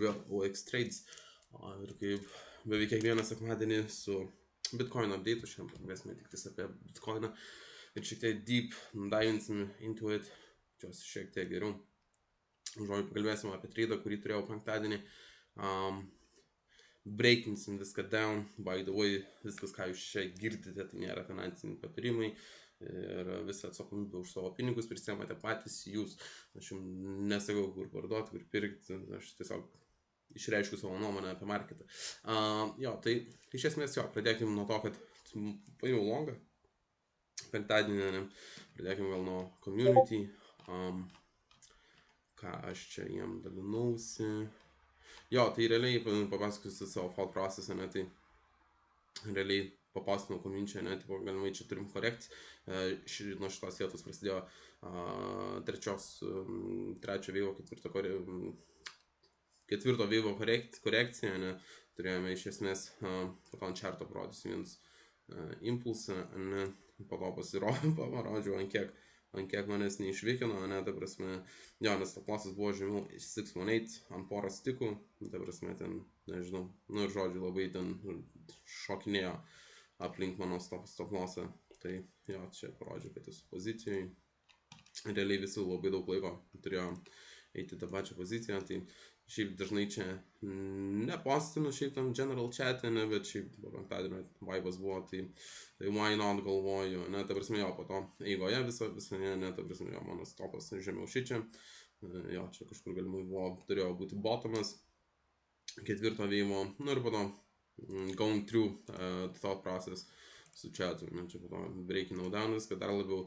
vėl OX Trades. Ir kaip beveik kiekvieną sekmadienį su Bitcoin update, šiandien kalbėsime tik apie Bitcoiną ir šiek tiek deep divinsim into it, šiek tiek geriau. Žodžiu, pakalbėsime apie tradą, kurį turėjau penktadienį. Breakinsim viską down. By the way, viskas, ką jūs čia girdite, tai nėra finansiniai patarimai. Ir visą atsakomybę už savo pinigus prisiemate patys jūs. Aš jums nesakau, kur parduoti, kur pirkti. Aš tiesiog išreiškiu savo nuomonę apie marketą. Tai iš esmės pradėkime nuo to, kad paėmiau longą penktadienį. Pradėkime gal nuo community. Ką aš čia jiem dalinausi. Tai realiai papasakosiu savo thought processą, tai realiai papasakojau community, tipo galimai čia turim korekciją. Nuo šitos vietos prasidėjo trečio veivo, ketvirto veivo korekcija, turėjome iš esmės po to ant čarto parodysiu vienas impulsą, po to parodžiau ant kiek manęs neišvikino, ta prasme, nes stoplasas buvo žemiau 618 ant poros stikų, ta prasme, ten, nežinau, ir žodžiu labai ten šokinėjo aplink mano stoplasą, tai čia parodžiau, kad esu pozicijai, realiai visi labai daug laiko turėjo eiti tą pačią poziciją, tai šiaip dažnai čia nepostinu šiaip tam general chat'e, bet šiaip penktadienio vibas buvo, tai why not galvoju, ta prasme, po to eigoje visą, ta prasme, mano stopas žemiau šičia, čia kažkur galimai turėjo būti bottomas ketvirto veimo, ir po to going through thought process su chatu, čia po to breaking down viską dar labiau,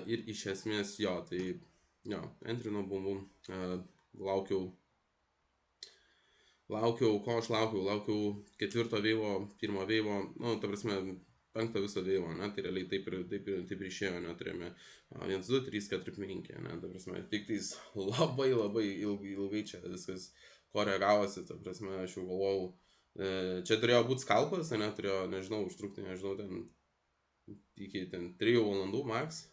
ir iš esmės, tai entrinau, bum, laukiau, laukiau ketvirto veivo, pirmo veivo, ta prasme, penkto viso veivo, tai realiai taip ir išėjo, turėjome 1, 2, 3, 4, 5, ta prasme, tik tais labai ilgai čia viskas koregavosi, ta prasme, aš jau galvojau, čia turėjo būti skalpas, turėjo, nežinau, užtrukti, ten iki 3 valandų max,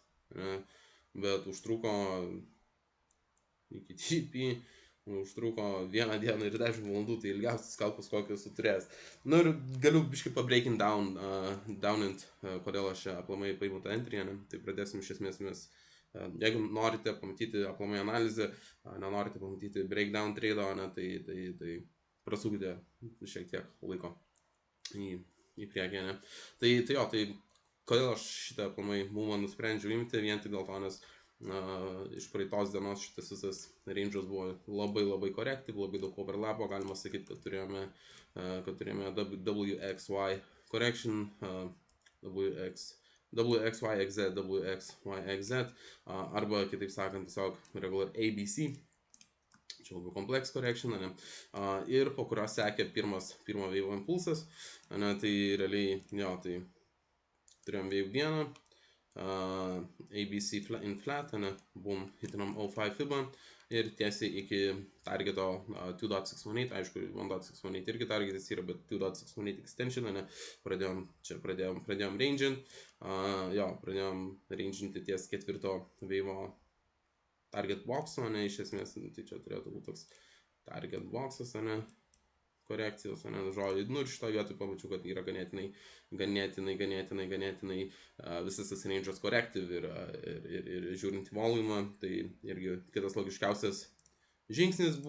bet užtruko iki TP, užtruko 1 dieną ir 10 valandų, tai ilgiausias skalpas kokį esu turėjęs. Ir galiu biškai pabreaking downint, kodėl aš čia aplamai paimu tą entry, tai pradėsim iš esmės mes, jeigu norite pamatyti aplamai analizę, nenorite pamatyti breakdown trado, tai prasukite šiek tiek laiko į priekį, Tai kodėl aš šitą aplamai movą nusprendžiau imti, vien tik dėl to, nes iš praeitos dienos šitas visas range'as buvo labai korektiv, labai daug overlapo, galima sakyti, kad turėjome WXY correction, WXYXZ, WXYXZ, arba kitaip sakant, tiesiog regular ABC, čia labai complex correction, ir po kurio sekė pirmo wave impulsas, tai realiai, tai turėjom wave dieną, ABC in flat, boom, hitinam 0.5 FIBA ir tiesiai iki targeto 2.618, aišku, 1.618 irgi targetas yra, bet 2.618 extension, pradėjom rangint, pradėjom ranginti ties ketvirto veivo target box'o, iš esmės, tai čia turėtų būti toks target box'as, korekcijos, žodžiu, ir šitoje vietoje pamačiau, kad yra ganėtinai visas tas range'as korektiv ir žiūrint į volumą, tai irgi kitas logiškiausias žingsnis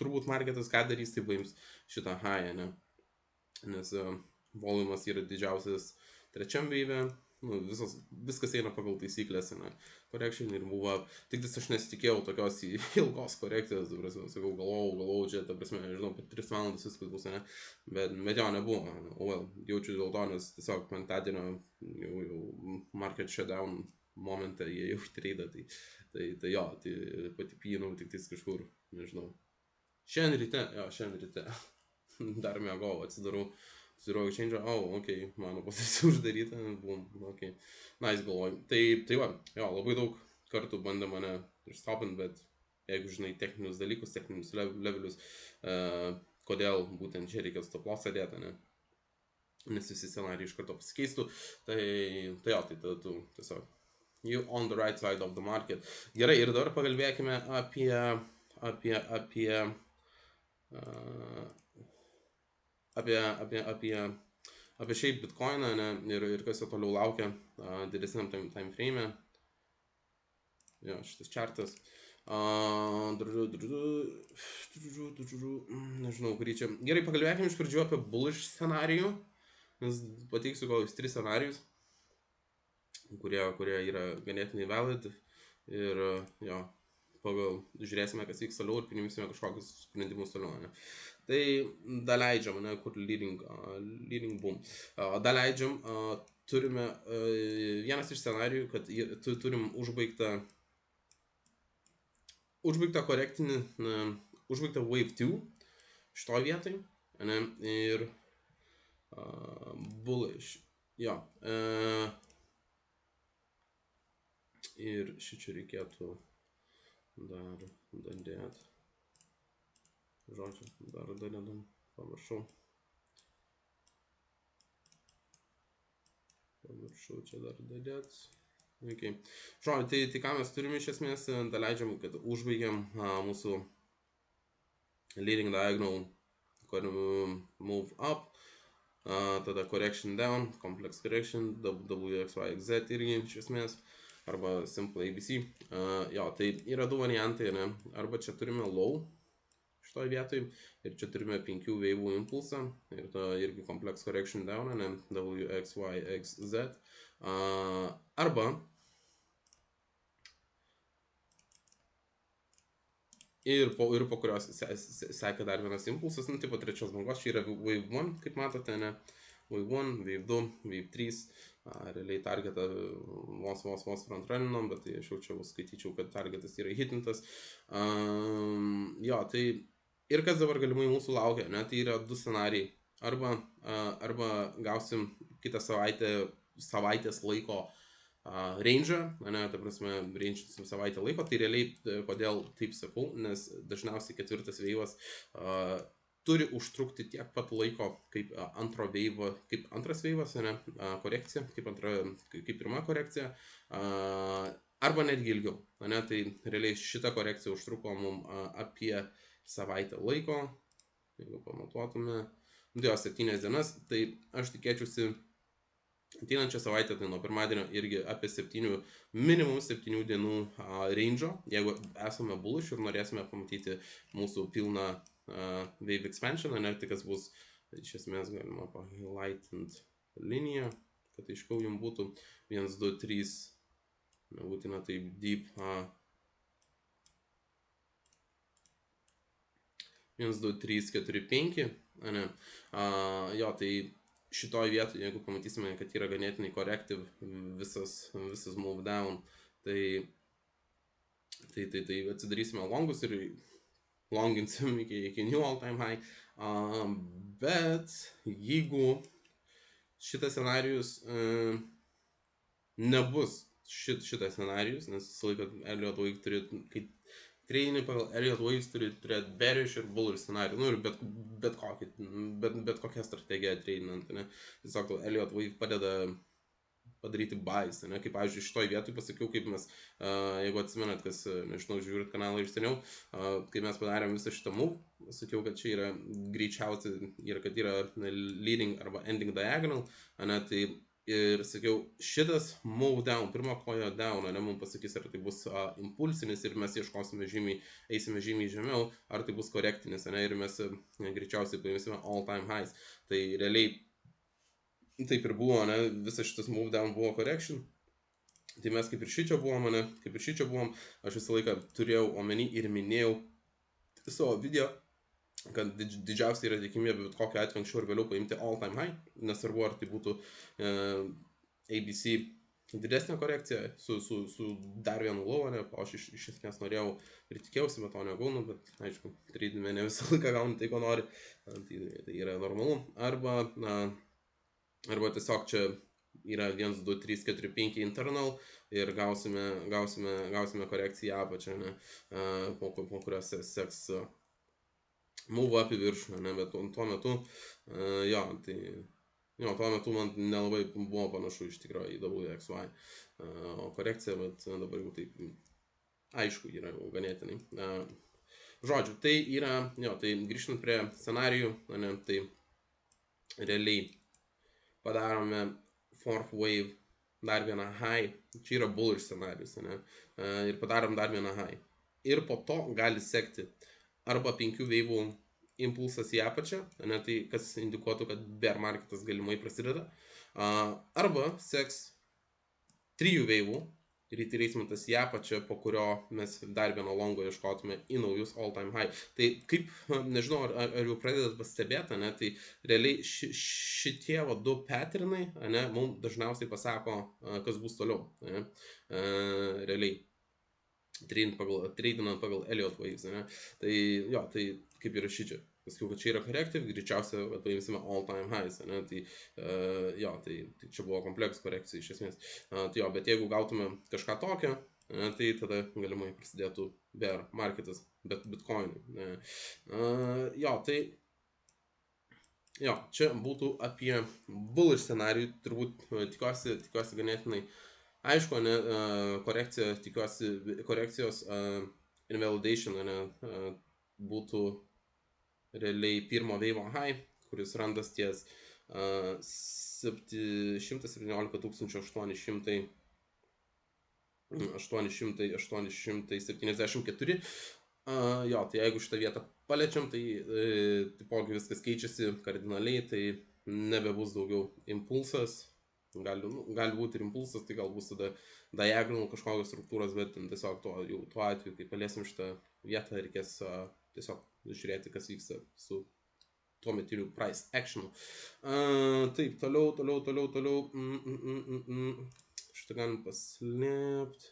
turbūt marketas ką darys, tai paims šitą high, nes volumas yra didžiausias trečiam veive, viskas eina pagal taisyklės, correction ir buvo, tik aš nesitikėjau tokios ilgos korekcijos, sakau, galvojau čia, ta prasme, nežinau, per 3 valandas viskas bus, bet nebuvo, jaučiu dėl to, nes tiesiog penktadienio jau market shutdown momentą jie jau trade, tai pati pynau tik tais kažkur, nežinau, šiandien ryte, dar mėgau, atsidarau exchange, mano pozicija uždaryta, nice galvoju. Tai labai daug kartų bandė mane išstopint, bet jeigu žinai techninius dalykus, techninius levelius, kodėl būtent čia reikia stop lossą dėti, nes visi scenarijai iš karto pasikeistų, tai tu tiesiog you on the right side of the market. Gerai, ir dabar pakalbėkime apie apie šiaip bitcoiną, ne, ir kas jo toliau laukia didesniam time frame. Jo, šitas chartas. Nežinau, kurį čia. Gerai, pakalbėkime iš pradžių apie bullish scenarijų, nes pateiksiu gal 3 scenarijus, kurie yra ganėtinai valid ir jo, žiūrėsime, kas vyks toliau ir priimsime kažkokius sprendimus toliau. Ne? Tai daleidžiam, ne, kur leading boom. Daleidžiam, turime vienas iš scenarijų, kad turim užbaigtą korektinį, užbaigtą wave 2 šitoj vietoj, ne, ir bullish, jo, ir šičia reikėtų dar dadėt, žodžiu, dar dadėdam, pamiršau čia dar dadėt. Okay. Žodžiu, tai ką mes turime iš esmės, daleidžiam, kad užbaigiam mūsų leading diagonal move up, tada correction down, complex correction, WXYZ irgi iš esmės, arba simple ABC. Jo, tai yra du variantai, ne? Arba čia turime low šitoj vietoj ir čia turime 5 wave'ų impulsą ir to irgi complex correction down, ne? WXYZ. Arba po kurios seka dar vienas impulsas, nu, tipo trečios bangos, čia yra wave 1, kaip matote, ne, wave 1, wave 2, wave 3, realiai targetą vos frontrunninom, bet tai aš jau čia skaityčiau, kad targetas yra hitintas. Jo, tai ir kas dabar galimai mūsų laukia, ne, tai yra du scenarijai. Arba gausim kitą savaitės laiko range, ne, ta prasme, range savaitę laiko, tai realiai, kodėl taip sakau, nes dažniausiai ketvirtas veivas turi užtrukti tiek pat laiko kaip antras veivas, ne, korekcija, kaip pirma korekcija, arba netgi ilgiau, ne, tai realiai šita korekcija užtruko mums apie savaitę laiko, jeigu pamatuotume, 7 dienas, tai aš tikėčiausi ateinančią savaitę, tai nuo pirmadienio irgi apie minimum 7 dienų range, jeigu esame bullish ir norėsime pamatyti mūsų pilną wave expansion, ne, tai kas bus, iš esmės galima pahighlightint liniją, kad aiškiau jums būtų 1, 2, 3, nebūtina taip deep, 1, 2, 3, 4, 5, ne, jo, tai šitoj vietoje, jeigu pamatysime, kad yra ganėtinai corrective visas move down, tai atsidarysime longus ir longinsim iki new all time high, bet jeigu šitas scenarijus nebus šitas scenarijus, nes visą laiką Elliott Wave turi, kai treini pagal Elliott Waves turi turėti bearish ir bullish scenarijų, nu ir bet kokią strategiją treinant, ne. Tiesiog Elliott Wave padeda padaryti buys, ne, kaip pavyzdžiui šitoj vietoj pasakiau, kaip mes, jeigu atsimenat, kas, nežinau, žiūrit kanalą iš seniau, kai mes padarėm visą šitą move, sakiau, kad čia yra greičiausiai ir kad yra leading arba ending diagonal, ne, tai ir sakiau, šitas move down, pirmą koją down, ne, mums pasakys, ar tai bus impulsinis ir mes eisime žymiai žemiau, ar tai bus korektinis, ne, ir mes greičiausiai paimsime all time highs. Tai realiai taip ir buvo, ne, visas šitas move down buvo correction. Tai mes kaip ir šičia buvom, aš visą laiką turėjau omeny ir minėjau savo video, kad didžiausia yra tikimybė bet kokiu atveju anksčiau ir vėliau paimti all time high, nesvarbu ar tai būtų ABC didesnė korekcija su dar vienu low, ne, o aš iš esmės norėjau ir tikėjausi, bet to negaunu, bet aišku, trydime ne visą laiką gauni tai, ko nori, tai yra normalu, arba tiesiog čia yra 1, 2, 3, 4, 5 internal ir gausime korekciją į apačią, ne, po kurios seks move up į viršų, ne, bet tuo metu, jo, tai, jo, tuo metu man nelabai buvo panašu iš tikrųjų į WXY korekciją, bet dabar jau taip, aišku, yra jau ganėtinai. Žodžiu, tai yra, jo, tai grįžtant prie scenarijų, ne, tai realiai padarome fourth wave, dar vieną high, čia yra bullish scenarijus, ne, ir padarom dar vieną high. Ir po to gali sekti arba 5 veivų impulsas į apačią, ne, tai kas indikuotų, kad bear marketas galimai prasideda, arba seks 3 veivų retracementas į apačią, po kurio mes dar vieno longo ieškotume į naujus all time high. Tai kaip, nežinau, ar jau pradedat pastebėti, ne, tai realiai šitie du patternai, ne, mums dažniausiai pasako, kas bus toliau, ne, realiai. Treidinant pagal Elliott waves, ne? Tai jo, tai kaip ir šičia. Pasakiau, kad čia yra corrective, greičiausiai paimsime all time highs, ne? Tai jo, tai čia buvo kompleks korekcija iš esmės. Tai jo, bet jeigu gautume kažką tokio, tai tada galimai prasidėtų bear marketas, bet bitcoinui. Jo, tai jo, čia būtų apie bullish scenarijų, turbūt tikiuosi ganėtinai aišku, ne, korekcija, tikiuosi, korekcijos invalidation, ne, būtų realiai pirmo veivo high, kuris randas ties 874. Jo, tai jeigu šitą vietą paliečiam, tai taipogi viskas keičiasi kardinaliai, tai nebebus daugiau impulsas. Gali būti ir impulsas, tai gal bus tada diagonal kažkokios struktūros, bet tiesiog tuo atveju, kai paliesim šitą vietą, reikės tiesiog žiūrėti, kas vyksta su tuo metiniu price actionu. Taip, toliau. Šitą galim paslėpti.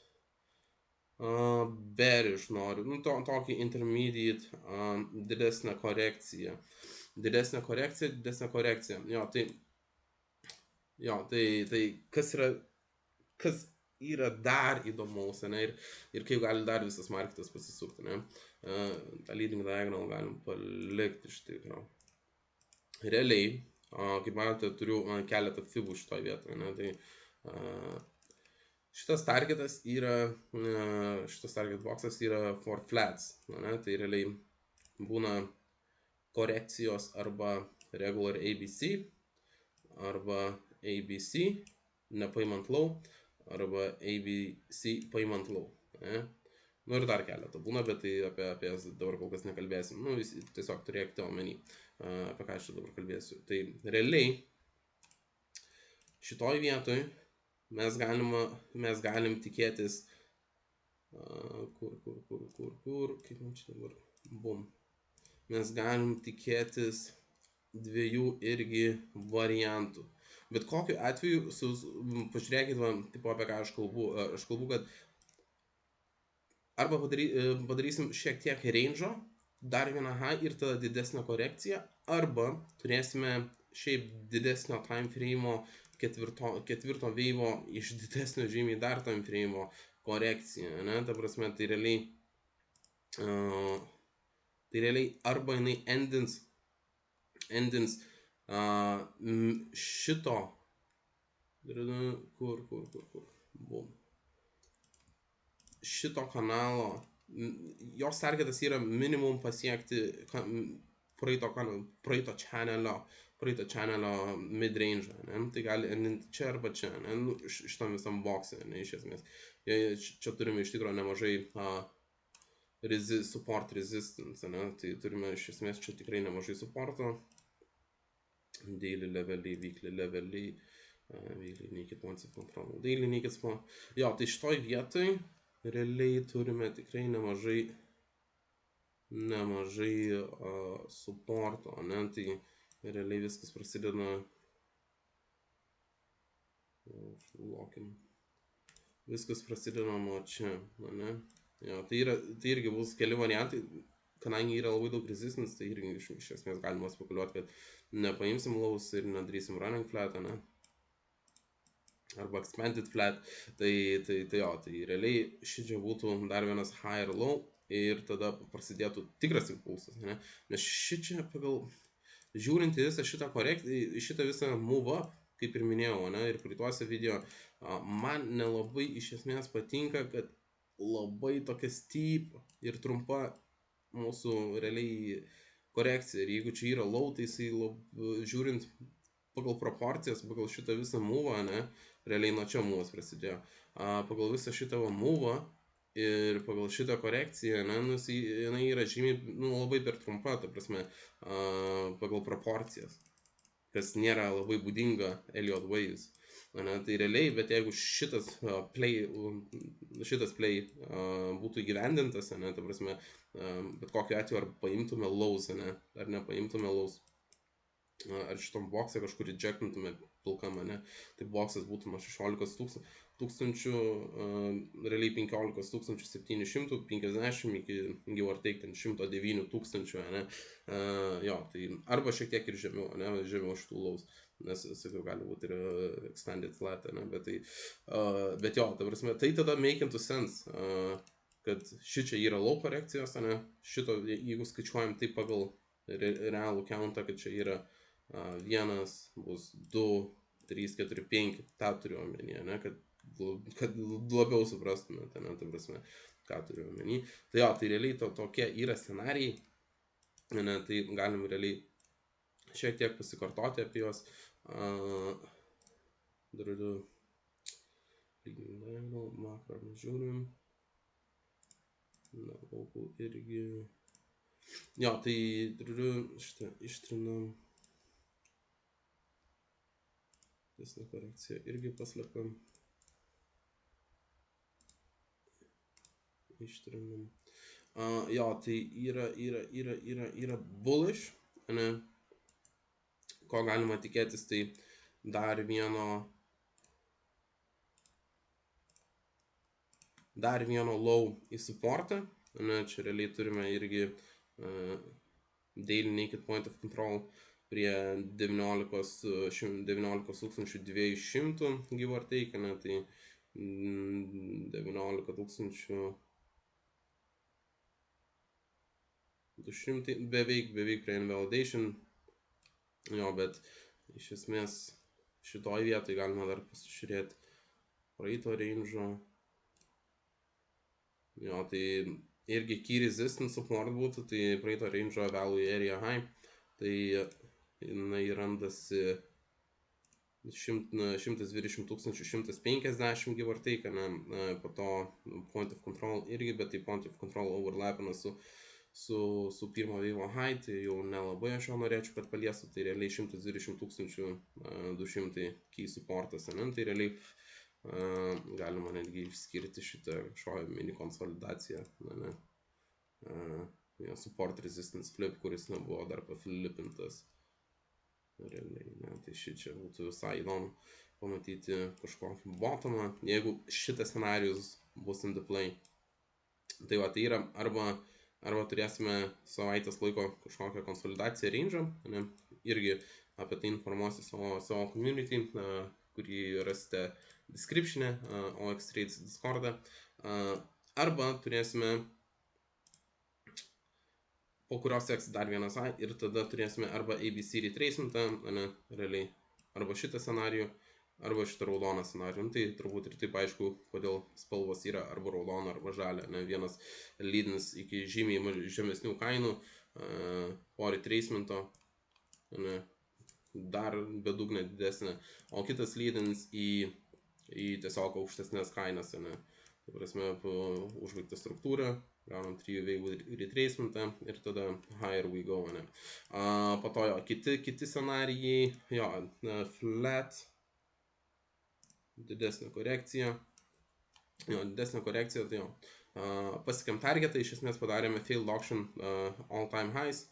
Bearish noriu, nu tokį intermediate, didesnę korekciją. Didesnė korekcija. Jo, tai kas yra dar įdomaus, ne, ir kaip gali dar visas marketas pasisukti, ne. tą leading diagonal galim palikti iš tikro. Realiai, kaip matote, turiu keletą fibų šitoje vietoje, ne, tai šitas targetas yra, šitas target boxas yra for flats, ne, tai realiai būna korekcijos arba regular ABC, arba ABC, nepaimant low, arba ABC paimant low. Ne? Nu ir dar keletą būna, bet tai apie jas dabar kol kas nekalbėsim. Nu, visi tiesiog turėkite omeny, apie ką aš dabar kalbėsiu. Tai realiai šitoj vietoj mes galim tikėtis, kaip man čia dabar, bum. Mes galim tikėtis dviejų irgi variantų. Bet kokiu atveju, pažiūrėkit, tipo apie ką aš kalbu, kad arba padarysim šiek tiek range'o, dar vieną high ir tada didesnę korekciją, arba turėsime šiaip didesnio time frame'o ketvirto veivo iš didesnio žymiai dar time frame'o korekciją, ne, ta prasme, tai realiai arba jinai endins šito, bum, šito kanalo, jos targetas yra minimum pasiekti praeito channelio mid-range, ne, tai gali endinti čia arba čia, ne, nu, šitam visam boxe, ne, iš esmės. Čia turime iš tikrųjų nemažai support resistance, ne, tai turime iš esmės čia tikrai nemažai supporto. Daily leveliai, weekly leveliai, weekly naked points of control, daily naked spawn. Jo, tai šitoj vietoj realiai turime tikrai nemažai supporto, ne, tai realiai viskas prasideda, viskas prasideda nuo čia, ne. Jo, tai irgi bus keli variantai, kadangi yra labai daug resistance, tai irgi iš esmės galima spekuliuoti, kad nepaimsim lows ir nedarysim running flat, ne, arba expanded flat, tai jo, tai realiai šičia būtų dar vienas high ir low ir tada prasidėtų tikras impulsas, ne, nes šičia pagal žiūrint į visą šitą šitą visą move up, kaip ir minėjau, ne, ir praeituose video, man nelabai iš esmės patinka, kad labai tokia steep ir trumpa mūsų realiai korekcija. Ir jeigu čia yra low, tai jisai žiūrint pagal proporcijas, pagal šitą visą mūvą, ne, realiai nuo čia mūvas prasidėjo. Pagal visą šitą mūvą ir pagal šitą korekciją, ne, nu, jinai yra žymiai, nu, labai per trumpa, ta prasme, pagal proporcijas, kas nėra labai būdinga Elliott Waves. Ne, tai realiai, bet jeigu šitas play būtų įgyvendintas, ne, ta prasme, bet kokiu atveju ar paimtume lows, ne, ar nepaimtume lows, ar šitom boksą kažkur rejectintume pilkam, ne, tai boksas būtų nuo 16 tūkstančių, realiai 15 750 iki give or take 109 tūkstančių, ne, jo, tai arba šiek tiek ir žemiau, ne, žemiau šitų lows, nes, sakiau, gali būti ir extended flat, ne, bet tai, bet jo, ta prasme, tai tada making to sense, kad šičia yra low korekcijos, ne, šito, jeigu skaičiuojam tai pagal realų countą, kad čia yra 1, bus 2, 3, 4, 5, tą turiu omenyje, ne, kad labiau suprastumėte, ne, ta prasme, ką turiu omeny. Tai jo, tai realiai tokie yra scenarijai, ne, tai galim realiai šiek tiek pasikartoti apie juos. Makro žiūrim. Na, local irgi. Jo, tai šitą ištrinam. Desnė korekcija irgi paslepiam. Ištrinam. Jo, tai yra bullish, ne? Ko galima tikėtis, tai dar vieno low į supportą, ne? Čia realiai turime irgi daily naked point of control prie 19,200 give or take, ne, tai 19,200 beveik prie invalidation, jo, bet iš esmės šitoj vietoj galima dar pasižiūrėti praeito range'o, jo, tai irgi key resistance support būtų, tai praeito range'o value area high, tai jinai randasi 120 150 give or take, ne, po to point of control irgi, bet tai point of control overlapina su pirmo wave high, tai jau nelabai aš jo norėčiau, kad paliestų, tai realiai 120 200 key supportas, ne, tai realiai galima netgi išskirti šitą kažkokią mini konsolidaciją, ne, support resistance flip, kuris nebuvo dar paflipintas. Realiai, ne, tai šičia būtų visai įdomu pamatyti kažkokį bottomą, jeigu šitas scenarius bus in the play. Tai va, tai yra arba turėsime savaitės laiko kažkokią konsolidaciją range'ą, ne, irgi apie tai informuosiu savo community, kurį rasite description'e, OX Trades Discord'e, arba turėsime po kurios seks dar vienas high ir tada turėsime arba ABC retracementą, ne, realiai, arba šitą scenarijų, arba šitą raudoną scenarijų. Tai turbūt ir taip aišku, kodėl spalvos yra arba raudona, arba žalia, ne, vienas lydinis iki žymiai žemesnių kainų, po retracemento, ne, dar bedugnė didesnė, o kitas lydinis į tiesiog aukštesnės kainas, ne, tai prasme, užbaigtą struktūrą, gaunam 3 wave retracementą ir tada higher we go, ne. Po to jo, kiti scenarijai, jo, flat, didesnė korekcija, tai jo, pasiekėm targetą, iš esmės padarėme failed auction all time highs,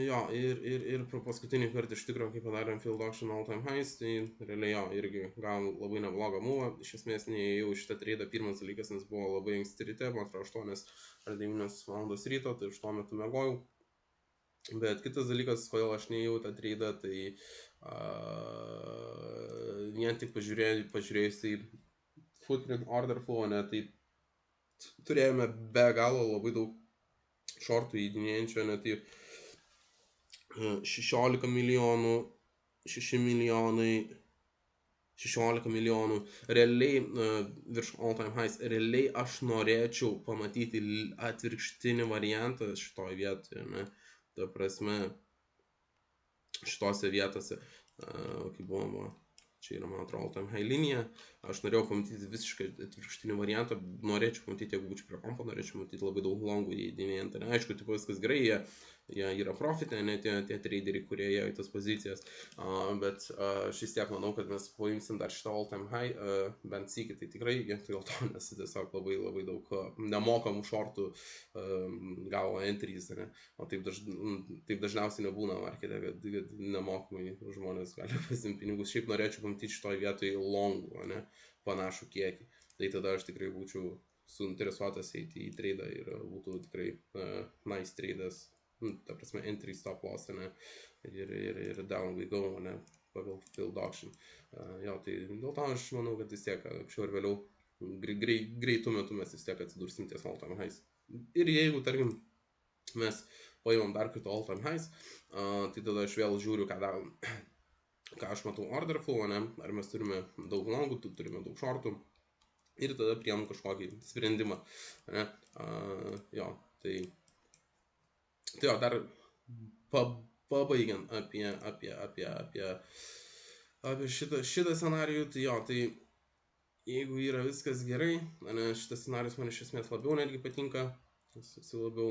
jo, ir paskutinį kartą iš tikrųjų, kai padarėm failed auction all time highs, tai realiai jo, irgi gavom labai neblogą mūvą, iš esmės neėjau šitą tradą, pirmas dalykas, nes buvo labai anksti ryte, man atrodo 8 ar 9 valandos ryto, tai iš tuo metu miegojau, bet kitas dalykas, kodėl aš neėjau tą tradą, tai vien tik pažiūrėjus į footprint order flow, ne, tai turėjome be galo labai daug šortų įdinėjančio, ne, tai 16 milijonų, 6 milijonai, 16 milijonų, realiai virš all time highs, realiai aš norėčiau pamatyti atvirkštinį variantą šitoj vietoje, ne, ta prasme, šitose vietose, kaip buvo, čia yra, man atrodo, all time high linija, aš norėjau pamatyti visiškai atvirkštinį variantą, norėčiau pamatyti, jeigu būčiau prie kompo, norėčiau matyti labai daug longų įeidinėjant, aišku, tipo viskas gerai, jie yra profite, ne tie traderiai, kurie ėjo į tas pozicijas, bet aš vis tiek manau, kad mes paimsim dar šitą all time high, bent sykį, tai tikrai, dėl to, nes tiesiog labai daug nemokamų shortų gavo entries, ne? O taip dažniausiai nebūna markete, kad nemokamai žmonės gali pasimti pinigus. Šiaip norėčiau pamatyti šitoj vietoj longų, ne, panašų kiekį. Tai tada aš tikrai būčiau suinteresuotas eiti į tradą ir būtų tikrai nice tradas, ta prasme entry stop loss, ne, ir down we go, ne, pagal field auction. Jo, tai dėl to aš manau, kad vis tiek anksčiau ir vėliau greitų metų mes vis tiek atsidursim ties all time highs. Ir jeigu, tarkim, mes paimam dar kartą all time highs, tai tada aš vėl žiūriu, ką aš matau order flow, ne, ar mes turime daug longų, turime daug shortų, ir tada priėmam kažkokį sprendimą, ne, jo, tai jo, dar pabaigiant apie šitą scenarijų, tai jo, tai jeigu yra viskas gerai, ne, šitas scenarijus man iš esmės labiau netgi patinka, jis labiau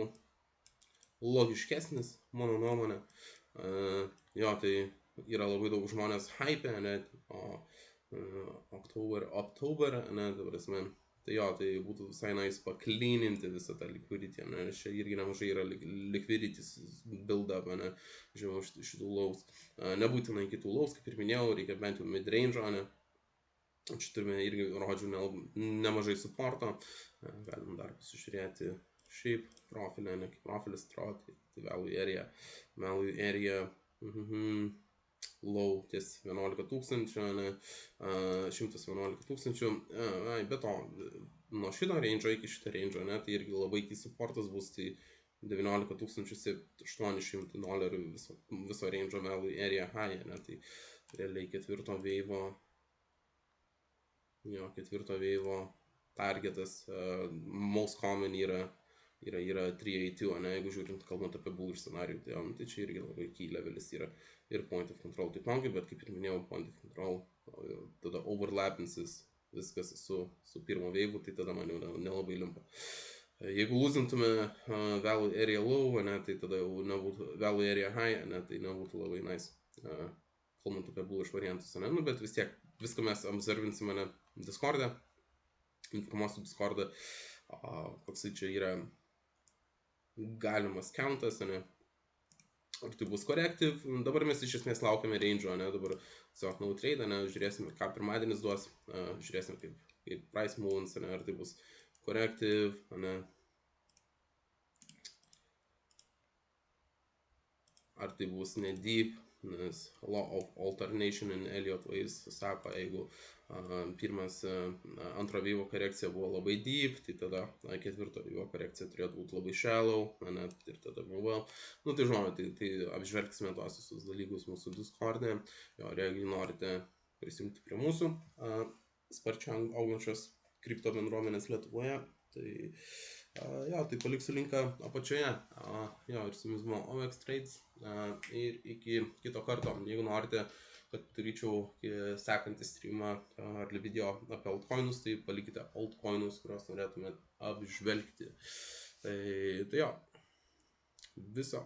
logiškesnis, mano nuomonė, jo, tai yra labai daug žmonės hype, ne, o October, ne, ta prasme, tai jo, tai būtų visai nice paklyninti visą tą liquidity, ne, čia irgi nemažai yra liquidity build up, ne, žinau, šitų lows, nebūtinai kitų lows, kaip ir minėjau, reikia bent jau mid-range, ne, čia turime irgi, rodžiu, nemažai supporto, galim dar pasižiūrėti šiaip profilę, ne kaip profilis atrodo, tai value area, low ties 11 tūkstančių, ne, 111 tūkstančių, be to, nuo šito range iki šito range, ne, tai irgi labai key supportas bus, tai 19 800 dolerių viso range value area high, ne, tai realiai ketvirto veivo targetas, most common yra 382, ne, jeigu žiūrint, kalbant apie bullish scenarijų, tai čia irgi labai key levelis yra ir point of control taip longai, bet kaip ir minėjau, point of control tada overlapinsis viskas su pirmo veivu, tai tada man jau nelabai limpa. Jeigu lūzintume value area low, ne, tai tada jau nebūtų value area high, ne, tai nebūtų labai nice, kalbant apie bullish variantus, ne, nu, bet vis tiek viską mes observinsime, ne, Discord'e, informuosiu Discord'e, koksai čia yra galimas countas, ne, ar tai bus corrective, dabar mes iš esmės laukiame range'o, ne, dabar tiesiog no trade, ne, žiūrėsime, ką pirmadienis duos, žiūrėsime kaip price movens, ne, ar tai bus corrective, ne, ar tai bus ne deep, nes law of alternation in Elliott waves sako, jeigu antro veivo korekcija buvo labai deep, tai tada ketvirto veivo korekcija turėtų būti labai shallow, ne, ir tada move well. Nu tai žinoma, tai apžvelgsime tuos visus dalykus mūsų Discord'e, jo, ir jeigu norite prisijungti prie mūsų sparčiai augančios kripto bendruomenės Lietuvoje, tai jo, tai paliksiu linką apačioje, jo, ir su jumis buvo OX Trades, ir iki kito karto, jeigu norite, kad daryčiau sekantį streamą ar video apie altcoinus, tai palikite altcoinus, kuriuos norėtumėt apžvelgti. Tai jo, viso.